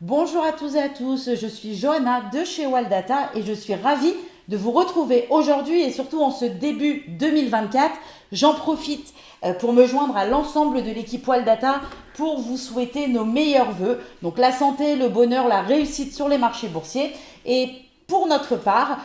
Bonjour à tous et à tous, je suis Johanna de chez Waldata et je suis ravie de vous retrouver aujourd'hui et surtout en ce début 2024. J'en profite pour me joindre à l'ensemble de l'équipe Waldata pour vous souhaiter nos meilleurs vœux. Donc la santé, le bonheur, la réussite sur les marchés boursiers. Et pour notre part,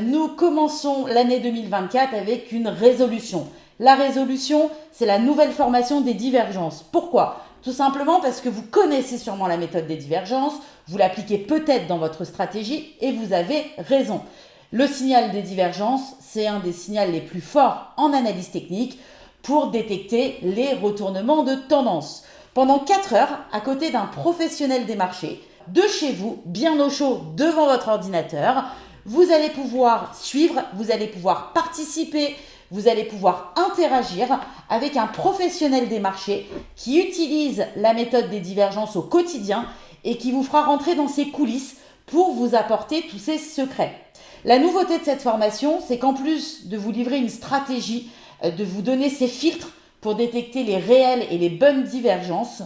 nous commençons l'année 2024 avec une résolution. La résolution, c'est la nouvelle formation des divergences. Pourquoi ? Tout simplement parce que vous connaissez sûrement la méthode des divergences, vous l'appliquez peut-être dans votre stratégie et vous avez raison. Le signal des divergences, c'est un des signaux les plus forts en analyse technique pour détecter les retournements de tendance. Pendant 4 heures, à côté d'un professionnel des marchés, de chez vous, bien au chaud devant votre ordinateur, vous allez pouvoir suivre, vous allez pouvoir participer, vous allez pouvoir interagir avec un professionnel des marchés qui utilise la méthode des divergences au quotidien et qui vous fera rentrer dans ses coulisses pour vous apporter tous ses secrets. La nouveauté de cette formation, c'est qu'en plus de vous livrer une stratégie, de vous donner ses filtres pour détecter les réelles et les bonnes divergences,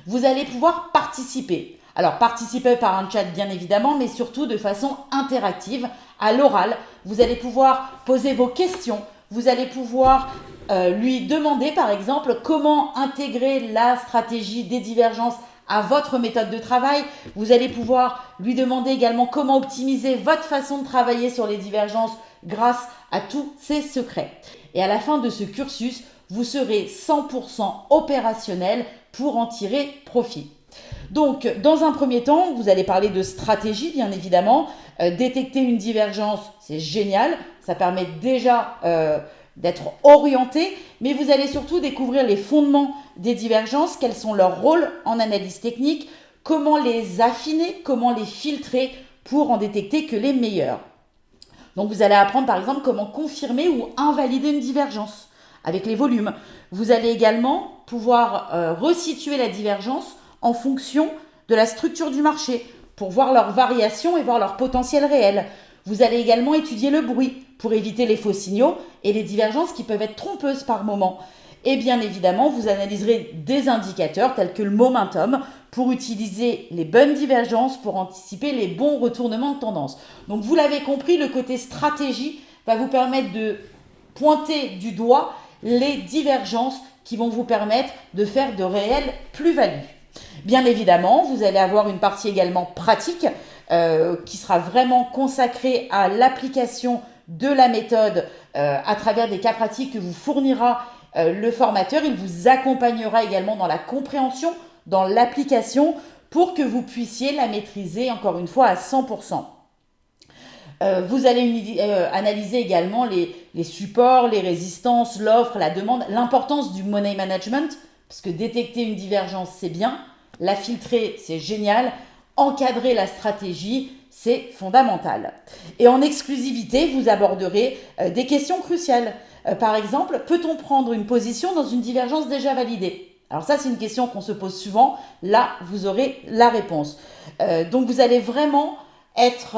vous allez pouvoir participer. Alors participer par un chat bien évidemment, mais surtout de façon interactive, à l'oral. Vous allez pouvoir poser vos questions, vous allez pouvoir lui demander par exemple comment intégrer la stratégie des divergences à votre méthode de travail. Vous allez pouvoir lui demander également comment optimiser votre façon de travailler sur les divergences grâce à tous ces secrets. Et à la fin de ce cursus, vous serez 100% opérationnel pour en tirer profit. Donc, dans un premier temps, vous allez parler de stratégie, bien évidemment. Détecter une divergence, c'est génial. Ça permet déjà d'être orienté, mais vous allez surtout découvrir les fondements des divergences, quels sont leurs rôles en analyse technique, comment les affiner, comment les filtrer pour en détecter que les meilleurs. Donc, vous allez apprendre, par exemple, comment confirmer ou invalider une divergence avec les volumes. Vous allez également pouvoir resituer la divergence en fonction de la structure du marché pour voir leurs variations et voir leur potentiel réel. Vous allez également étudier le bruit pour éviter les faux signaux et les divergences qui peuvent être trompeuses par moment. Et bien évidemment, vous analyserez des indicateurs tels que le momentum pour utiliser les bonnes divergences pour anticiper les bons retournements de tendance. Donc vous l'avez compris, le côté stratégie va vous permettre de pointer du doigt les divergences qui vont vous permettre de faire de réelles plus-values. Bien évidemment, vous allez avoir une partie également pratique qui sera vraiment consacrée à l'application de la méthode à travers des cas pratiques que vous fournira le formateur. Il vous accompagnera également dans la compréhension, dans l'application pour que vous puissiez la maîtriser encore une fois à 100%. Vous allez analyser également les supports, les résistances, l'offre, la demande, l'importance du money management, parce que détecter une divergence, c'est bien, la filtrer, c'est génial, encadrer la stratégie, c'est fondamental. Et en exclusivité, vous aborderez des questions cruciales. Par exemple, peut-on prendre une position dans une divergence déjà validée ? Alors ça, c'est une question qu'on se pose souvent. Là, vous aurez la réponse. Donc, vous allez vraiment être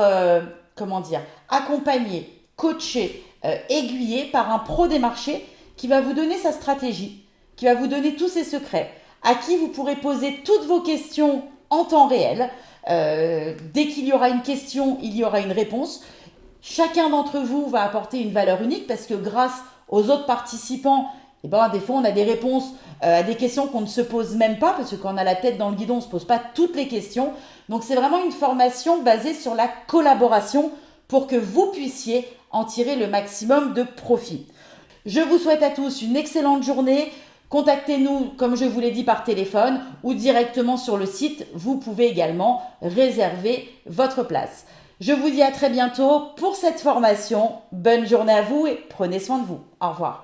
accompagné, coaché, aiguillé par un pro des marchés qui va vous donner sa stratégie, qui va vous donner tous ses secrets, à qui vous pourrez poser toutes vos questions en temps réel. Dès qu'il y aura une question, il y aura une réponse. Chacun d'entre vous va apporter une valeur unique parce que grâce aux autres participants, des fois on a des réponses à des questions qu'on ne se pose même pas parce que quand on a la tête dans le guidon, on ne se pose pas toutes les questions. Donc c'est vraiment une formation basée sur la collaboration pour que vous puissiez en tirer le maximum de profit. Je vous souhaite à tous une excellente journée. Contactez-nous, comme je vous l'ai dit, par téléphone ou directement sur le site. Vous pouvez également réserver votre place. Je vous dis à très bientôt pour cette formation. Bonne journée à vous et prenez soin de vous. Au revoir.